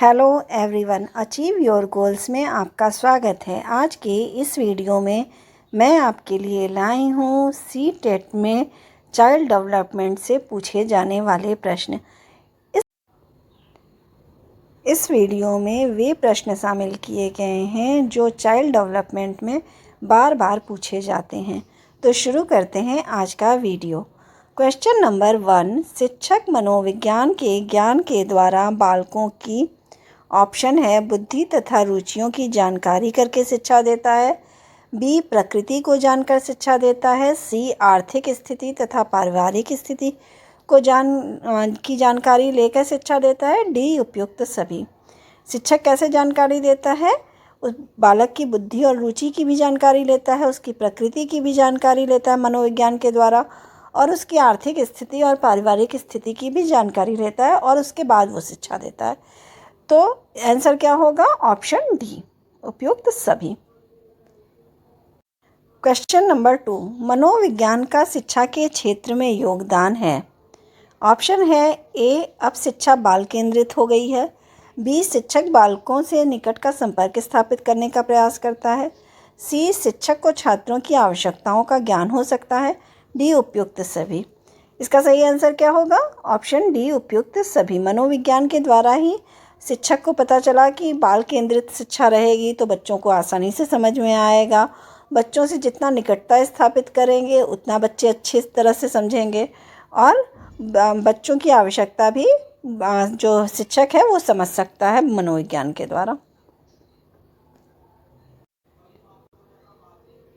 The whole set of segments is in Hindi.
Hello everyone, achieve your goals में आपका स्वागत है। आज के इस वीडियो में मैं आपके लिए लाई हूँ सी-टेट में चाइल्ड डेवलपमेंट से पूछे जाने वाले प्रश्न। इस वीडियो में वे प्रश्न शामिल किए गए हैं जो चाइल्ड डेवलपमेंट में बार बार पूछे जाते हैं। तो शुरू करते हैं आज का वीडियो। क्वेश्चन नंबर 1, शिक्षक मनोविज्ञान के ज्ञान के द्वारा बालकों की ऑप्शन है बुद्धि तथा रुचियों की जानकारी करके शिक्षा देता है, बी प्रकृति को जानकर शिक्षा देता है, सी आर्थिक स्थिति तथा पारिवारिक स्थिति को जानकारी लेकर शिक्षा देता है, डी उपयुक्त सभी। शिक्षक कैसे जानकारी देता है? उस बालक की बुद्धि और रुचि की भी जानकारी लेता है, उसकी प्रकृति की भी जानकारी लेता है मनोविज्ञान के द्वारा, और उसकी आर्थिक स्थिति और पारिवारिक स्थिति की भी जानकारी लेता है, और उसके बाद वो शिक्षा देता है। तो आंसर क्या होगा? ऑप्शन डी, उपयुक्त सभी। क्वेश्चन नंबर 2, मनोविज्ञान का शिक्षा के क्षेत्र में योगदान है। ऑप्शन है ए, अब शिक्षा बाल केंद्रित हो गई है, बी शिक्षक बालकों से निकट का संपर्क स्थापित करने का प्रयास करता है, सी शिक्षक को छात्रों की आवश्यकताओं का ज्ञान हो सकता है, डी उपयुक्त सभी। इसका सही आंसर क्या होगा? ऑप्शन डी, उपयुक्त सभी। मनोविज्ञान के द्वारा ही शिक्षक को पता चला कि बाल केंद्रित शिक्षा रहेगी तो बच्चों को आसानी से समझ में आएगा। बच्चों से जितना निकटता स्थापित करेंगे उतना बच्चे अच्छी तरह से समझेंगे, और बच्चों की आवश्यकता भी जो शिक्षक है वो समझ सकता है मनोविज्ञान के द्वारा।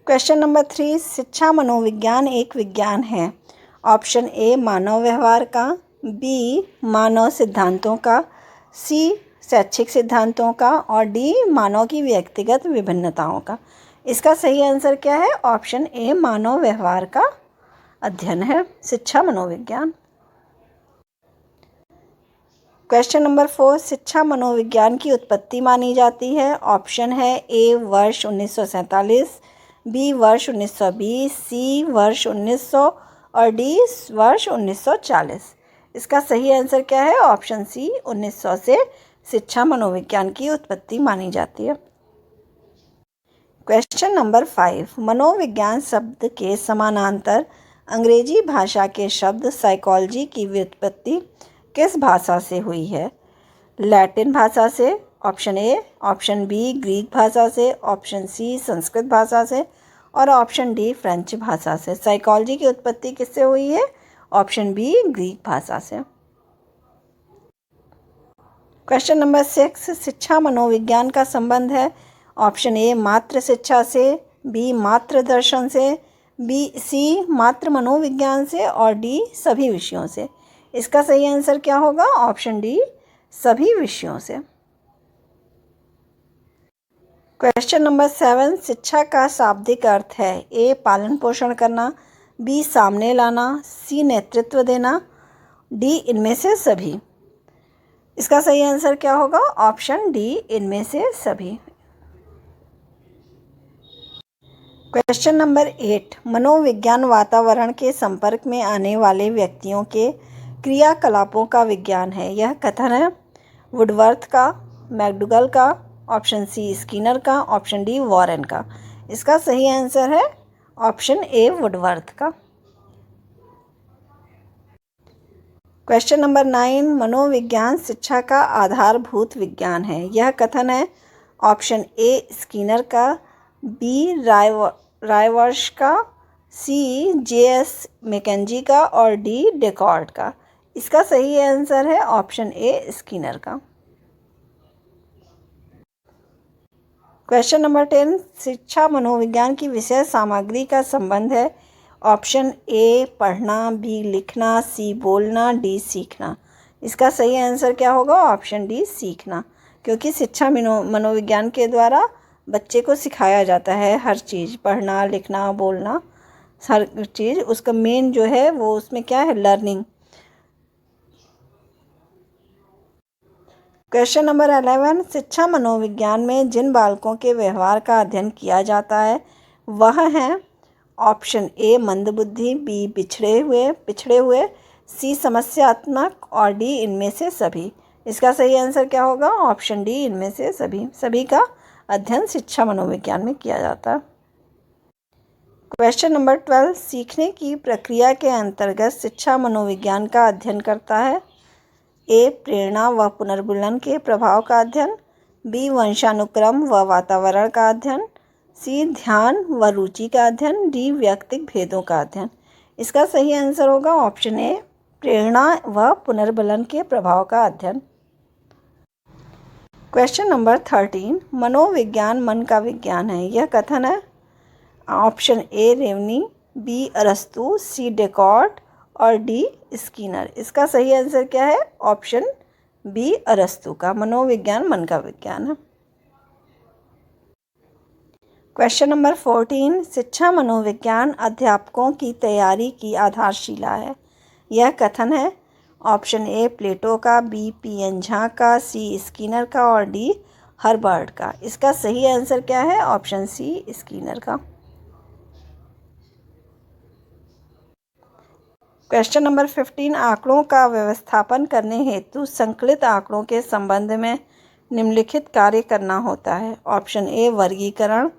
क्वेश्चन नंबर 3, शिक्षा मनोविज्ञान एक विज्ञान है। ऑप्शन ए मानव व्यवहार का, बी मानव सिद्धांतों का, सी शैक्षिक सिद्धांतों का, और डी मानव की व्यक्तिगत विभिन्नताओं का। इसका सही आंसर क्या है? ऑप्शन ए मानव व्यवहार का अध्ययन है शिक्षा मनोविज्ञान। क्वेश्चन नंबर 4, शिक्षा मनोविज्ञान की उत्पत्ति मानी जाती है। ऑप्शन है ए वर्ष 1947, बी वर्ष 1920, सी वर्ष 1900 और डी वर्ष 1940। इसका सही आंसर क्या है? ऑप्शन सी, 1900 से शिक्षा मनोविज्ञान की उत्पत्ति मानी जाती है। क्वेश्चन नंबर 5, मनोविज्ञान शब्द के समानांतर अंग्रेजी भाषा के शब्द साइकोलॉजी की व्युत्पत्ति किस भाषा से हुई है? लैटिन भाषा से, option A, option B Greek भाषा से, ऑप्शन सी संस्कृत भाषा से, और ऑप्शन डी फ्रेंच भाषा से। साइकोलॉजी की उत्पत्ति किससे हुई है? ऑप्शन बी ग्रीक भाषा से। क्वेश्चन नंबर 6, शिक्षा मनोविज्ञान का संबंध है। ऑप्शन ए मात्र शिक्षा से, बी मात्र दर्शन से, बी सी मात्र मनोविज्ञान से, और डी सभी विषयों से। इसका सही आंसर क्या होगा? ऑप्शन डी, सभी विषयों से। क्वेश्चन नंबर 7, शिक्षा का शाब्दिक अर्थ है। ए पालन पोषण करना, बी सामने लाना, सी नेतृत्व देना, डी इनमें से सभी। इसका सही आंसर क्या होगा? ऑप्शन डी, इनमें से सभी। क्वेश्चन नंबर 8, मनोविज्ञान वातावरण के संपर्क में आने वाले व्यक्तियों के क्रियाकलापों का विज्ञान है। यह कथन है वुडवर्थ का, मैकडूगल का, ऑप्शन सी स्किनर का, ऑप्शन डी वॉरेन का। इसका सही आंसर है ऑप्शन ए, वुडवर्थ का। क्वेश्चन नंबर 9, मनोविज्ञान शिक्षा का आधारभूत विज्ञान है। यह कथन है ऑप्शन ए स्किनर का, बी रायवर्श का, सी जे.एस. मैकेंजी का, और डी डेकार्ट का। इसका सही आंसर है ऑप्शन ए स्किनर का। क्वेश्चन नंबर 10, शिक्षा मनोविज्ञान की विषय सामग्री का संबंध है। ऑप्शन ए पढ़ना, बी लिखना, सी बोलना, डी सीखना। इसका सही आंसर क्या होगा? ऑप्शन डी, सीखना, क्योंकि शिक्षा मनोविज्ञान के द्वारा बच्चे को सिखाया जाता है हर चीज़, पढ़ना, लिखना, बोलना, हर चीज़। उसका मेन जो है वो उसमें क्या है? लर्निंग। क्वेश्चन नंबर 11, शिक्षा मनोविज्ञान में जिन बालकों के व्यवहार का अध्ययन किया जाता है वह हैं ऑप्शन ए मंदबुद्धि, बी पिछड़े हुए, सी समस्यात्मक, और डी इनमें से सभी। इसका सही आंसर क्या होगा? ऑप्शन डी, इनमें से सभी का अध्ययन शिक्षा मनोविज्ञान में किया जाता है। क्वेश्चन नंबर 12, सीखने की प्रक्रिया के अंतर्गत शिक्षा मनोविज्ञान का अध्ययन करता है। ए, प्रेरणा व पुनर्मिलन के प्रभाव का अध्ययन, बी, वंशानुक्रम व वातावरण का अध्ययन, सी, ध्यान व रुचि का अध्ययन, डी, व्यक्तिक भेदों का अध्ययन। इसका सही आंसर होगा ऑप्शन ए, प्रेरणा व पुनर्मिलन के प्रभाव का अध्ययन। क्वेश्चन नंबर 13, मनोविज्ञान मन का विज्ञान है, यह कथन है। ऑप्शन ए, रेवनी, बी, अरस्तू, सी, डेकार्ट और डी, स्किनर। इसका सही आंसर क्या है? ऑप्शन बी, अरस्तू का। मनोविज्ञान मन का विज्ञान है। क्वेश्चन नंबर 14, शिक्षा मनोविज्ञान अध्यापकों की तैयारी की आधारशिला है, यह कथन है। ऑप्शन ए, प्लेटो का, बी, पी.एन. झा का, सी, स्किनर का और डी, हर्बर्ट का। इसका सही आंसर क्या है? ऑप्शन सी, स्किनर का। क्वेश्चन नंबर 15, आंकड़ों का व्यवस्थापन करने हेतु संकलित आंकड़ों के संबंध में निम्नलिखित कार्य करना होता है। ऑप्शन ए, वर्गीकरण,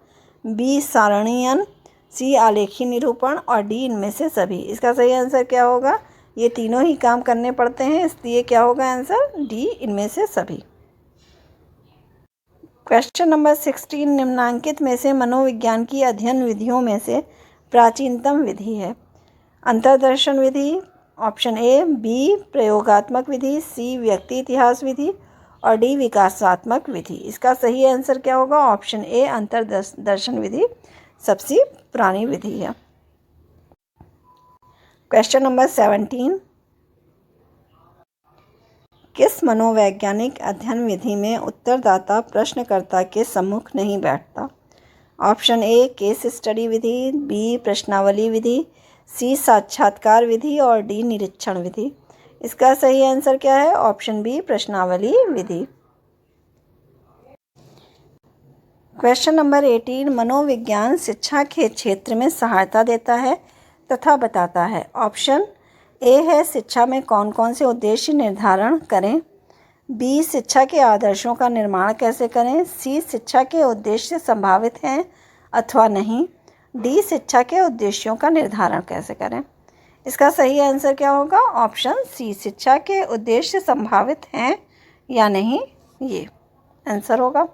बी, सारणीयन, सी, आलेखी निरूपण और डी, इनमें से सभी। इसका सही आंसर क्या होगा? ये तीनों ही काम करने पड़ते हैं, इसलिए क्या होगा आंसर? डी, इनमें से सभी। क्वेश्चन नंबर 16, निम्नांकित में से मनोविज्ञान की अध्ययन विधियों में से प्राचीनतम विधि है। अंतर्दर्शन विधि, ऑप्शन ए, बी, प्रयोगात्मक विधि, सी, व्यक्ति इतिहास विधि और डी, विकासात्मक विधि। इसका सही आंसर क्या होगा? ऑप्शन ए, अंतर्दर्शन विधि सबसे पुरानी विधि है। क्वेश्चन नंबर 17, किस मनोवैज्ञानिक अध्ययन विधि में उत्तरदाता प्रश्नकर्ता के सम्मुख नहीं बैठता? ऑप्शन ए, केस स्टडी विधि, बी, प्रश्नावली विधि, सी, साक्षात्कार विधि और डी, निरीक्षण विधि। इसका सही आंसर क्या है? ऑप्शन बी, प्रश्नावली विधि। क्वेश्चन नंबर 18, मनोविज्ञान शिक्षा के क्षेत्र में सहायता देता है तथा बताता है। ऑप्शन ए है, शिक्षा में कौन कौन से उद्देश्य निर्धारण करें, बी, शिक्षा के आदर्शों का निर्माण कैसे करें, सी, शिक्षा के उद्देश्य संभावित हैं अथवा नहीं, डी, शिक्षा के उद्देश्यों का निर्धारण कैसे करें। इसका सही आंसर क्या होगा? ऑप्शन सी, शिक्षा के उद्देश्य संभावित हैं या नहीं, ये आंसर होगा।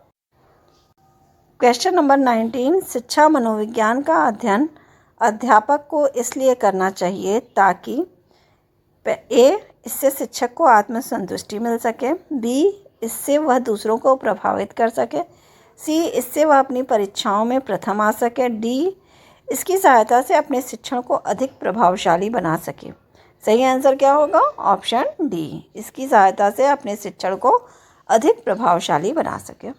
क्वेश्चन नंबर 19, शिक्षा मनोविज्ञान का अध्ययन अध्यापक को इसलिए करना चाहिए ताकि ए, इससे शिक्षक को आत्मसंतुष्टि मिल सके, बी, इससे वह दूसरों को प्रभावित कर सके, सी, इससे वह अपनी परीक्षाओं में प्रथम आ सके, डी, इसकी सहायता से अपने शिक्षण को अधिक प्रभावशाली बना सके। सही आंसर क्या होगा? ऑप्शन डी, इसकी सहायता से अपने शिक्षण को अधिक प्रभावशाली बना सके।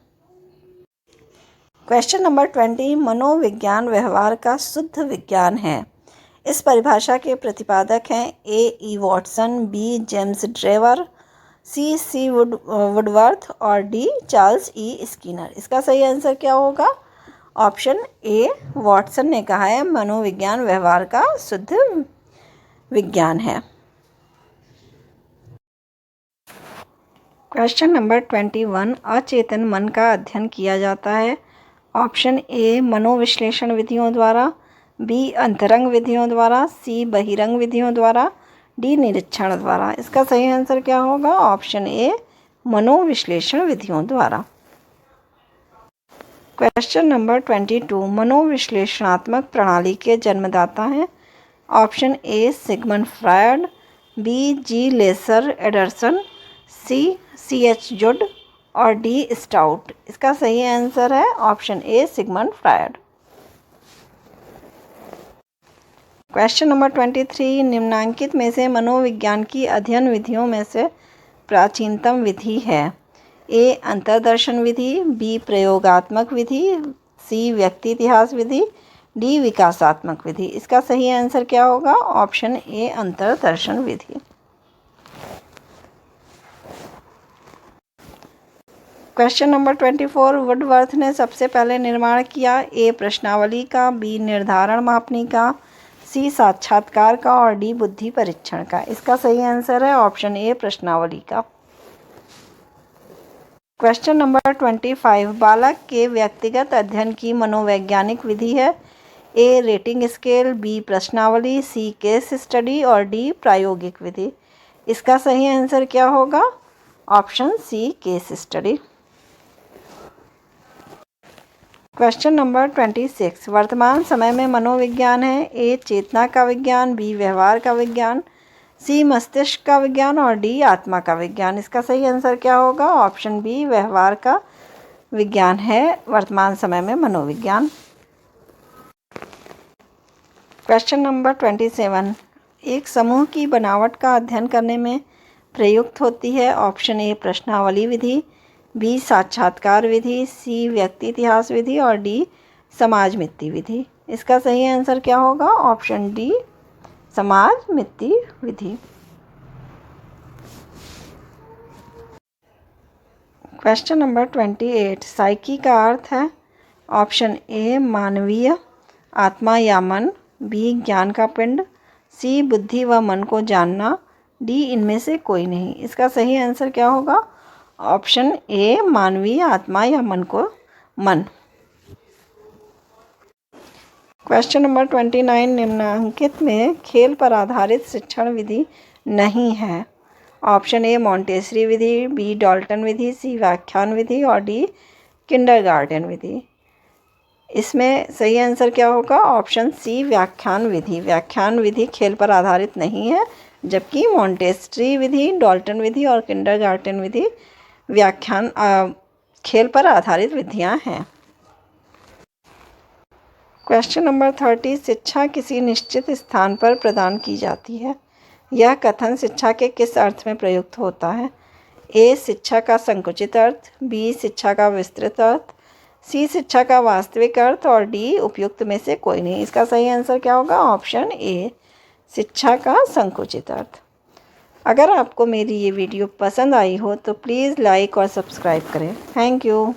क्वेश्चन नंबर 20, मनोविज्ञान व्यवहार का शुद्ध विज्ञान है। इस परिभाषा के प्रतिपादक हैं ए, ई, वॉटसन, बी, जेम्स ड्रेवर, सी, वुडवर्थ और डी, चार्ल्स ई, स्किनर। इसका सही आंसर क्या होगा? ऑप्शन ए, वॉटसन ने कहा है मनोविज्ञान व्यवहार का शुद्ध विज्ञान है। क्वेश्चन नंबर 21, अचेतन मन का अध्ययन किया जाता है। ऑप्शन ए, मनोविश्लेषण विधियों द्वारा, बी, अंतरंग विधियों द्वारा, सी, बहिरंग विधियों द्वारा, डी, निरीक्षण द्वारा। इसका सही आंसर क्या होगा? ऑप्शन ए, मनोविश्लेषण विधियों द्वारा। क्वेश्चन नंबर 22, मनोविश्लेषणात्मक प्रणाली के जन्मदाता हैं। Option A, Sigmund Freud, B, G, Lester Anderson, C, H, Judd और डी, स्टाउट। इसका सही आंसर है option A, Sigmund Freud. Question number 23, निम्नांकित में से मनोविज्ञान की अध्ययन विधियों में से प्राचीनतम विधि है। ए, अंतर्दर्शन विधि, बी, प्रयोगात्मक विधि, सी, व्यक्ति इतिहास विधि, डी, विकासात्मक विधि। इसका सही आंसर क्या होगा? ऑप्शन ए, अंतर्दर्शन विधि। क्वेश्चन नंबर 24, वुडवर्थ ने सबसे पहले निर्माण किया। ए, प्रश्नावली का, बी, निर्धारण मापनी का, सी, साक्षात्कार का और डी, बुद्धि परीक्षण का। इसका सही आंसर है ऑप्शन ए, प्रश्नावली का। क्वेश्चन नंबर 25, बालक के व्यक्तिगत अध्ययन की मनोवैज्ञानिक विधि है? ए रेटिंग स्केल, बी प्रश्नावली, सी केस स्टडी और डी प्रायोगिक विधि। इसका सही आंसर क्या होगा? Option C case study. Question number 26, वर्तमान समय में मनोविज्ञान है? ए चेतना का विज्ञान, बी व्यवहार का विज्ञान, सी मस्तिष्क का विज्ञान और डी आत्मा का विज्ञान। इसका सही आंसर क्या होगा? ऑप्शन बी व्यवहार का विज्ञान है वर्तमान समय में मनोविज्ञान। क्वेश्चन नंबर 27, एक समूह की बनावट का अध्ययन करने में प्रयुक्त होती है? ऑप्शन ए प्रश्नावली विधि, बी साक्षात्कार विधि, सी व्यक्ति इतिहास विधि और डी समाज मिति विधि। इसका सही आंसर क्या होगा? ऑप्शन डी समाज मिति विधि। क्वेश्चन नंबर 28, साइकी का अर्थ है? ऑप्शन ए मानवीय आत्मा या मन, बी ज्ञान का पिंड, सी बुद्धि व मन को जानना, डी इनमें से कोई नहीं। इसका सही आंसर क्या होगा? ऑप्शन ए मानवीय आत्मा या मन। क्वेश्चन नंबर 29, निम्नलिखित में खेल पर आधारित शिक्षण विधि नहीं है? ऑप्शन ए मॉन्टेसरी विधि, बी डाल्टन विधि, सी व्याख्यान विधि और डी किंडरगार्टन विधि। इसमें सही आंसर क्या होगा? ऑप्शन सी व्याख्यान विधि। व्याख्यान विधि खेल पर आधारित नहीं है, जबकि मॉन्टेसरी विधि, डाल्टन विधि और किंडरगार्टन विधि व्याख्यान खेल पर आधारित विधियां हैं। क्वेश्चन नंबर 30, शिक्षा किसी निश्चित स्थान पर प्रदान की जाती है? यह कथन शिक्षा के किस अर्थ में प्रयुक्त होता है? ए शिक्षा का संकुचित अर्थ, बी शिक्षा का विस्तृत अर्थ, सी शिक्षा का वास्तविक अर्थ और डी उपयुक्त में से कोई नहीं। इसका सही आंसर क्या होगा? ऑप्शन ए शिक्षा का संकुचित अर्थ। अगर आपको मेरी ये वीडियो पसंद आई हो तो प्लीज़ लाइक और सब्सक्राइब करें। Thank you.